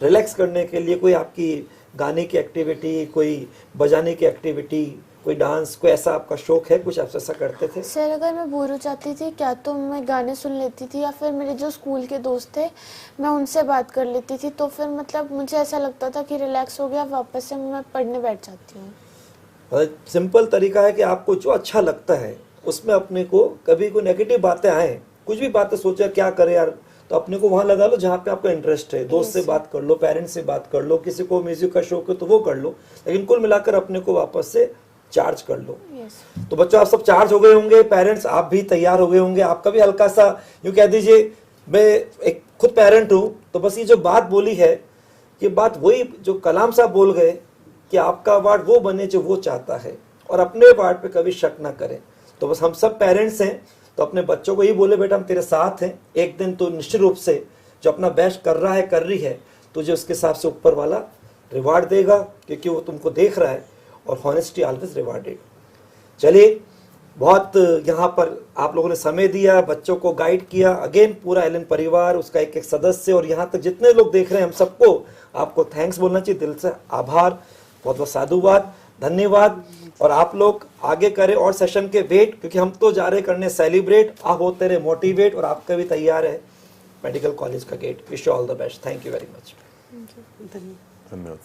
रिलैक्स करने के लिए कोई आपकी गाने की एक्टिविटी, कोई बजाने की एक्टिविटी, कोई डांस, कोई ऐसा आपका शौक है, कुछ आप ऐसा करते थे? सर अगर मैं बोर हो जाती थी क्या तो मैं गाने सुन लेती थी, या फिर मेरे जो स्कूल के दोस्त थे मैं उनसे बात कर लेती थी। तो फिर मतलब मुझे ऐसा लगता था कि रिलैक्स हो गया, वापस से मैं पढ़ने बैठ जाती हूँ। सिंपल तरीका है कि आपको जो अच्छा लगता है उसमें अपने को, कभी कोई नेगेटिव बातें आए, कुछ भी बातें सोचा क्या करे यार, तो अपने को वहां लगा लो जहाँ पे आपका इंटरेस्ट है। दोस्त से बात कर लो, पेरेंट्स से बात कर लो, किसी को म्यूजिक का शौक है तो वो कर लो, लेकिन कुल मिलाकर अपने को वापस से चार्ज कर लो। तो बच्चों, आप सब चार्ज हो गए होंगे, पेरेंट्स आप भी तैयार हो गए होंगे। आपका भी हल्का सा यूँ कह दीजिए, मैं एक खुद पेरेंट हूँ, तो बस ये जो बात बोली है, ये बात वही जो कलाम साहब बोल गए कि आपका वार्ड वो बने जो वो चाहता है, और अपने वार्ड पे कभी शक ना करें। तो बस हम सब पेरेंट्स हैं, तो अपने बच्चों को यही बोले, बेटा हम तेरे साथ हैं, एक दिन तो निश्चित रूप से जो अपना बेस्ट कर रहा है, कर रही है, तुझे उसके हिसाब से ऊपर वाला रिवार्ड देगा, क्योंकि वो तुमको देख रहा है, और हॉनेस्टी ऑलवेज रिवार्डेड। चलिए, बहुत यहाँ पर आप लोगों ने समय दिया, बच्चों को गाइड किया। अगेन पूरा एलन परिवार, उसका एक एक सदस्य, और यहाँ तक जितने लोग देख रहे हैं, हम सबको आपको थैंक्स बोलना चाहिए, दिल से आभार, बहुत बहुत साधुवाद, धन्यवाद। और आप लोग आगे करें और सेशन के वेट, क्योंकि हम तो जा रहे करने सेलिब्रेट, आप होते रहे मोटिवेट, और आपका भी तैयार है मेडिकल कॉलेज का gate. Wish you all the best. Thank you very much. धन्यवाद।